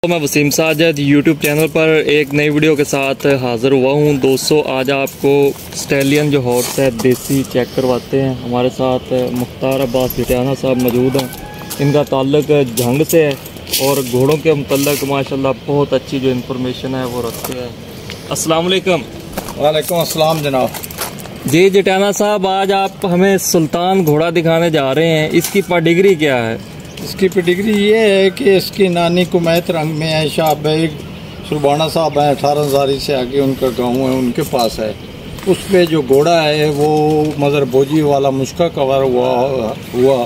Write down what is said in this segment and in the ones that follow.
तो मैं Wasim Sajid YouTube channel पर एक नई वीडियो के साथ हाज़िर हुआ हूं। दोस्तों आज आपको स्टैलियन जो हॉर्स है देसी चेक करवाते हैं। हमारे साथ मुख्तार अब्बास जटियाना साहब मौजूद हैं। इनका ताल्लुक झंग से है और घोड़ों के मुतल्लिक़ माशाल्लाह बहुत अच्छी जो इन्फॉर्मेशन है वो रखते हैं। अस्सलाम वालेकुम। वालेकुम अस्सलाम जनाब। जी जटियाना साहब, आज आप हमें सुल्तान घोड़ा दिखाने जा रहे हैं। इसकी पेडिग्री क्या है? इसकी पेडिग्री ये है कि इसकी नानी कुमैत रंग में है। शाह बेग सुरबाना साहब हैं 18 जारी से आगे उनका गांव है, उनके पास है। उस पे जो घोड़ा है वो मदर बोजी वाला मुश्का कवर हुआ।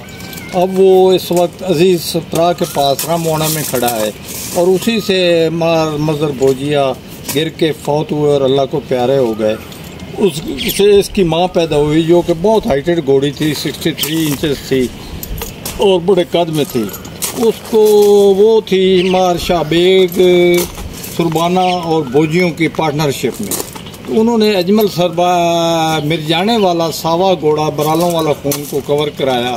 अब वो इस वक्त अजीज़ सत्रा के पास रामोना में खड़ा है और उसी से मदर बोजिया गिर के फौत हुए और अल्लाह को प्यारे हो गए। उससे इसकी माँ पैदा हुई जो कि बहुत हाइटेड घोड़ी थी, 63 इंचेस थी और बड़े कद में थी। उसको वो थी मार शाह बेग सुरबाना और बोजियों की पार्टनरशिप में। तो उन्होंने अजमल सरबा मिर्जाने वाला सावा घोड़ा बरालों वाला खून को कवर कराया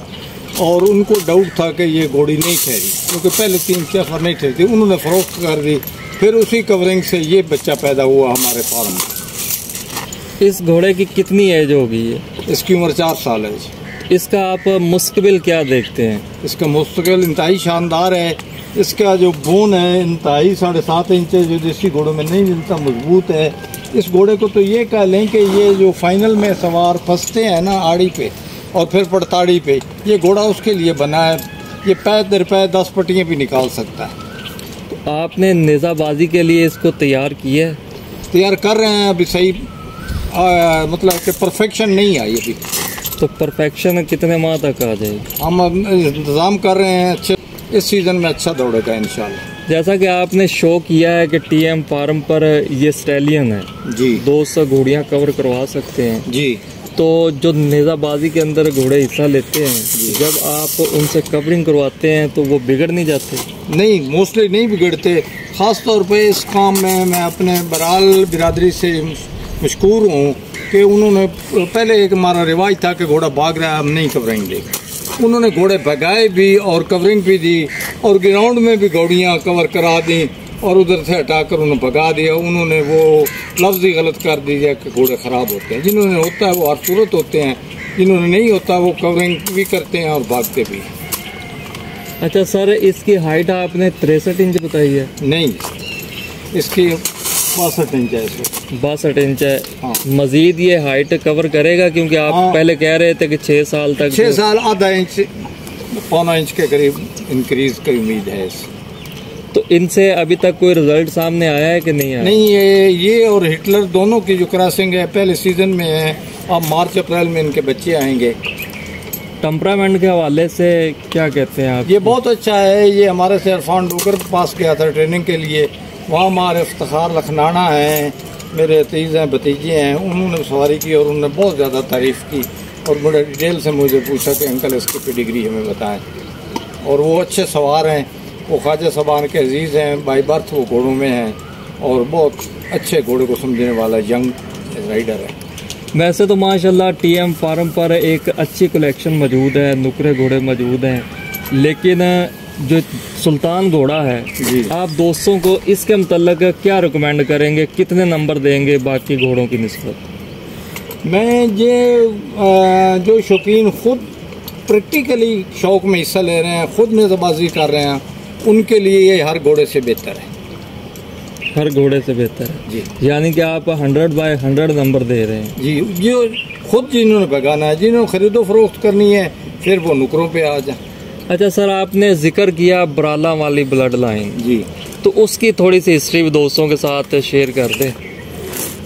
और उनको डाउट था कि ये घोड़ी नहीं ठहरी क्योंकि पहले 3 सफर नहीं ठहरी थी। उन्होंने फ़रोख्त कर दी। फिर उसी कवरिंग से ये बच्चा पैदा हुआ हमारे फार्म में। इस घोड़े की कितनी एज होगी? इसकी उम्र 4 साल है। इसका आप मुस्तकबिल क्या देखते हैं? इसका मुस्तकबिल इंतहाई शानदार है। इसका जो बोन है इंतहाई 7.5 इंच जो देसी घोड़ों में नहीं मिलता, मजबूत है। इस घोड़े को तो ये कह लें कि ये जो फाइनल में सवार फंसते हैं ना आड़ी पे और फिर पड़ताड़ी पे, ये घोड़ा उसके लिए बना है। ये पैर दर पैर 10 पट्टियाँ भी निकाल सकता है। तो आपने नेज़ाबाजी के लिए इसको तैयार किया है? तैयार कर रहे हैं अभी। सही मतलब कि परफेक्शन नहीं आई अभी। तो परफेक्शन कितने माह तक आ जाएगी? हम इंतज़ाम कर रहे हैं अच्छे, इस सीज़न में अच्छा दौड़ेगा इंशाल्लाह। जैसा कि आपने शो किया है कि टीएम फार्म पर ये स्टैलियन है जी, 200 घोड़ियाँ कवर करवा सकते हैं जी। तो जो नेज़ाबाजी के अंदर घोड़े हिस्सा लेते हैं, जब आप उनसे कवरिंग करवाते हैं तो वो बिगड़ नहीं जाते? नहीं, मोस्टली नहीं बिगड़ते। ख़ास तौर पे इस काम में मैं अपने बराल बिरादरी से मशकूर हूँ कि उन्होंने पहले एक हमारा रिवाज था कि घोड़ा भाग रहा है हम नहीं कवरिंग देंगे। उन्होंने घोड़े भगाए भी और कवरिंग भी दी और ग्राउंड में भी घोड़ियाँ कवर करा दी और उधर से हटाकर उन्हें भगा दिया। उन्होंने वो लफ्ज़ ही गलत कर दिया कि घोड़े ख़राब होते हैं। जिन्होंने होता है वो हर सूरत होते हैं, जिन्होंने नहीं होता वो कवरिंग भी करते हैं और भागते भी। अच्छा सर, इसकी हाइट आपने 63 इंच बताई है? नहीं, इसकी 62 इंच है। 62 इंच है। हाँ। मजीद ये हाइट कवर करेगा क्योंकि आप पहले कह रहे थे कि 6 साल तक 6 साल आधा इंच पौना इंच के करीब इंक्रीज की उम्मीद है। तो इनसे अभी तक कोई रिजल्ट सामने आया है कि नहीं आया? नहीं, ये और हिटलर दोनों की जो क्रॉसिंग है पहले सीजन में है। अब मार्च अप्रैल में इनके बच्चे आएंगे। टेम्परामेंट के हवाले से क्या कहते हैं आप? ये बहुत अच्छा है। ये हमारे से इरफान डोगर के पास गया था ट्रेनिंग के लिए। वहाँ हमारे इफ्तिखार लखनाना हैं, मेरे अतीज़ हैं, भतीजे हैं। उन्होंने सवारी की और उन्होंने बहुत ज़्यादा तारीफ़ की और बड़े डिटेल से मुझे पूछा कि अंकल इसकी पेडिग्री हमें बताएं। और वो अच्छे सवार हैं। वो ख्वाजा सबान के अजीज़ हैं, बाई बर्थ वो घोड़ों में हैं और बहुत अच्छे घोड़े को समझने वाला यंग राइडर है। वैसे तो माशाल्लाह टीएम फार्म पर एक अच्छी कलेक्शन मौजूद है, नुकरे घोड़े मौजूद हैं, लेकिन जो सुल्तान घोड़ा है जी, आप दोस्तों को इसके मुतल्लिक़ क्या रिकमेंड करेंगे? कितने नंबर देंगे बाकी घोड़ों की निस्बत? मैं ये जो शौकीन खुद प्रैक्टिकली शौक़ में हिस्सा ले रहे हैं, खुद नेज़ाबाजी कर रहे हैं, उनके लिए ये हर घोड़े से बेहतर है। हर घोड़े से बेहतर है जी। यानी कि आप 100/100 नंबर दे रहे हैं जी। जो खुद जिन्होंने भगाना है, जिन्होंने खरीदो फरोख्त करनी है, फिर वो नुकरों पे आ जाए। अच्छा सर, आपने जिक्र किया बराला वाली ब्लड लाइन जी, तो उसकी थोड़ी सी हिस्ट्री दोस्तों के साथ शेयर कर दे।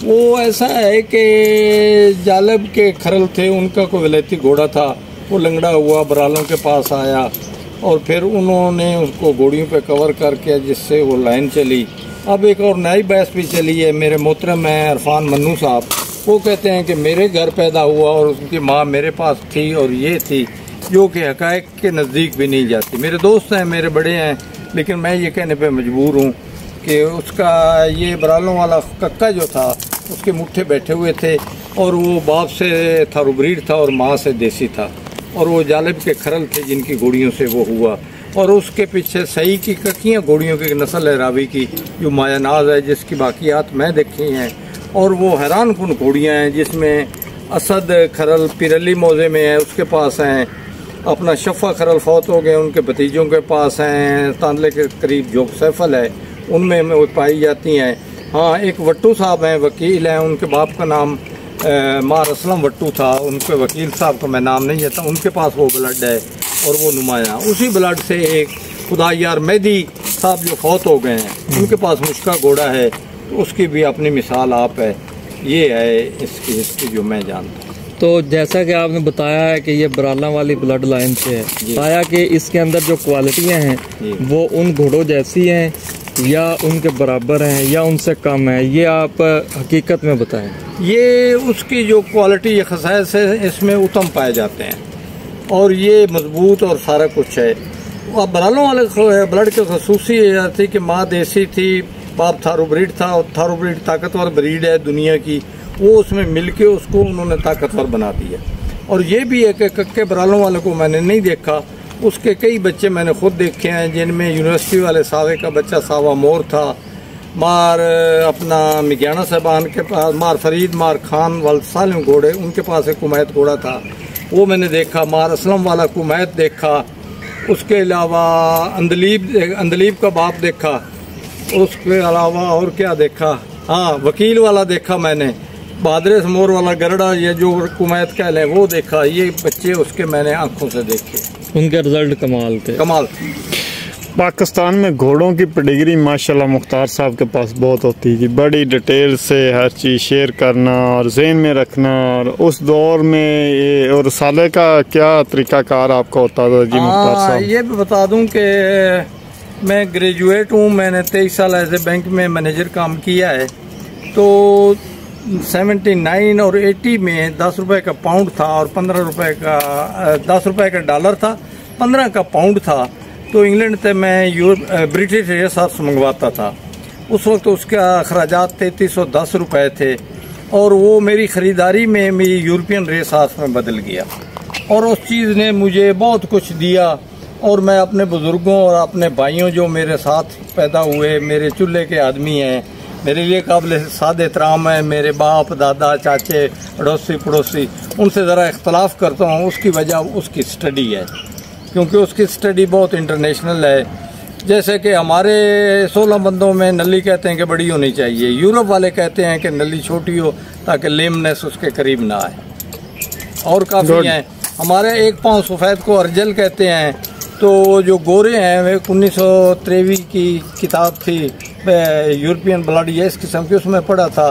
वो ऐसा है कि जालब के खरल थे, उनका कोई वलैती घोड़ा था, वो लंगड़ा हुआ बरालों के पास आया और फिर उन्होंने उसको घोड़ियों पे कवर करके जिससे वो लाइन चली। अब एक और नई बहस भी चली है। मेरे मोहतरम हैं इरफान मन्नू साहब, वो कहते हैं कि मेरे घर पैदा हुआ और उसकी माँ मेरे पास थी और ये थी, जो कि हक़ाइक़ के नज़दीक भी नहीं जाती। मेरे दोस्त हैं, मेरे बड़े हैं, लेकिन मैं ये कहने पे मजबूर हूँ कि उसका ये बरालों वाला कक्का जो था उसके मुट्ठे बैठे हुए थे और वो बाप से थारोब्रीड था और माँ से देसी था और वो जालिब के खरल थे जिनकी घोड़ियों से वो हुआ और उसके पीछे सही की ककियाँ घोड़ियों की नस्ल है रावी की, जो मायानाज है, जिसकी बाकियात मैं देखी हैं। और वो हैरान कुन घोड़ियाँ हैं, जिसमें असद खरल पिरली मौजे में है, उसके पास हैं। अपना शफ़ा खरल फौत हो गए, उनके भतीजों के पास हैं। तांदले के करीब जो सैफल है उनमें वो पाई जाती हैं। हाँ, एक वट्टू साहब हैं, वकील हैं, उनके बाप का नाम मार असलम वट्टू था, उनके वकील साहब का मैं नाम नहीं लेता, उनके पास वो ब्लड है और वो नुमाया। उसी ब्लड से एक खुदा यार मेहदी साहब जो फौत हो गए हैं, उनके पास मुश्का घोड़ा है, तो उसकी भी अपनी मिसाल आप है। ये है इसकी हिस्ट्री जो मैं जानता हूँ। तो जैसा कि आपने बताया है कि ये बराला वाली ब्लड लाइन से है, पाया कि इसके अंदर जो क्वालिटियाँ हैं वो उन घोड़ों जैसी हैं या उनके बराबर हैं या उनसे कम है, ये आप हकीकत में बताएं। ये उसकी जो क्वालिटी या खसाइस है, इसमें उत्तम पाए जाते हैं और ये मजबूत और सारा कुछ है। अब बरालों वाले ब्लड की खसूसी ये थी कि माँ देसी थी, बाप थारू ब्रीड था, और थारू ब्रीड ताकतवर ब्रीड है दुनिया की, वो उसमें मिलके उसको उन्होंने ताकतवर बना दिया। और ये भी है कि कक्के बरालों वाले को मैंने नहीं देखा, उसके कई बच्चे मैंने खुद देखे हैं, जिनमें यूनिवर्सिटी वाले सावे का बच्चा सावा मोर था, मार अपना मिज्ञाना साहबान के पास, मार फरीद मार खान वाल सालिम घोड़े, उनके पास एक कुमैत घोड़ा था, वो मैंने देखा। मार असलम वाला कुमैत देखा। उसके अलावा अंदलीब का बाप देखा। उसके अलावा और क्या देखा, हाँ, वकील वाला देखा मैंने। बहादुर मोर वाला गरड़ा, ये जो कुमैत कह लें, वो देखा। ये बच्चे उसके मैंने आंखों से देखे, उनके रिजल्ट कमाल थे, कमाल। पाकिस्तान में घोड़ों की पेडिग्री माशाल्लाह मुख्तार साहब के पास बहुत होती है, बड़ी डिटेल से हर चीज़ शेयर करना और ज़हन में रखना। और उस दौर में ये और साले का क्या तरीक़ाकार आपका होता था जी मुख्तार साहब? ये भी बता दूं कि मैं ग्रेजुएट हूँ, मैंने 23 साल ऐसे बैंक में मैनेजर काम किया है। तो 79 और 80 में 10 रुपए का पाउंड था और 15 रुपए का 10 रुपए का डॉलर था, 15 का पाउंड था। तो इंग्लैंड से मैं ब्रिटिश रेसार्स मंगवाता था। उस वक्त उसका अखराजात 3310 रुपये थे और वो मेरी ख़रीदारी में मेरी यूरोपियन रेसार्स में बदल गया। और उस चीज़ ने मुझे बहुत कुछ दिया। और मैं अपने बुज़ुर्गों और अपने भाइयों जो मेरे साथ पैदा हुए, मेरे चूल्हे के आदमी हैं, मेरे लिए काबिल साद एहतराम है, मेरे बाप दादा चाचे अड़ोसी पड़ोसी, उनसे ज़रा इख्तलाफ करता हूँ। उसकी वजह उसकी स्टडी है, क्योंकि उसकी स्टडी बहुत इंटरनेशनल है। जैसे कि हमारे 16 बंदों में नली कहते हैं कि बड़ी होनी चाहिए, यूरोप वाले कहते हैं कि नली छोटी हो ताकि लेमनेस उसके करीब ना आए। और काफ़ी हैं। हमारे एक पाँव सफ़ेद को अर्जल कहते हैं। तो जो गोरे हैं वे 1923 की किताब थी यूरोपियन ब्लड, ये इस किस्म की, उसमें पढ़ा था,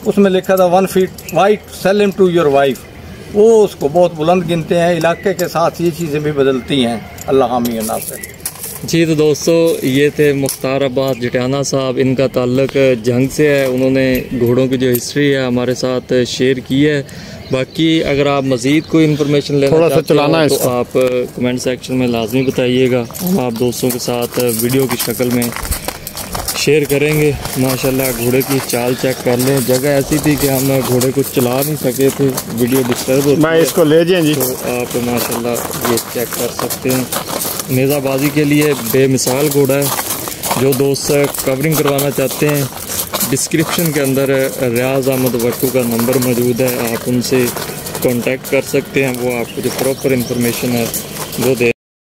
उसमें लिखा था 1 feet white sell him to your wife. वो उसको बहुत बुलंद गिनते हैं। इलाके के साथ ये चीज़ें भी बदलती हैं। अल्लाह हामी नासिर। जी, तो दोस्तों ये थे मुख्तार अब्बास जटियाना साहब। इनका ताल्लुक जंग से है। उन्होंने घोड़ों की जो हिस्ट्री है हमारे साथ शेयर की है। बाकी अगर आप मज़ीद कोई इन्फॉर्मेशन लेना चाहते हो तो आप कमेंट सेक्शन में लाजमी बताइएगा, हम आप दोस्तों के साथ वीडियो की शक्ल में शेयर करेंगे। माशाल्लाह घोड़े की चाल चेक कर लें। जगह ऐसी थी कि हम घोड़े को चला नहीं सके थे, वीडियो डिस्टर्ब होती है। इसको ले जाएं जी, तो आप माशाल्लाह ये चेक कर सकते हैं। नेज़ाबाजी के लिए बेमिसाल घोड़ा है। जो दोस्त कवरिंग करवाना चाहते हैं, डिस्क्रिप्शन के अंदर रियाज अहमद वट्टू का नंबर मौजूद है, आप उनसे कांटेक्ट कर सकते हैं। वो आपको जो प्रॉपर इंफॉर्मेशन है वो दे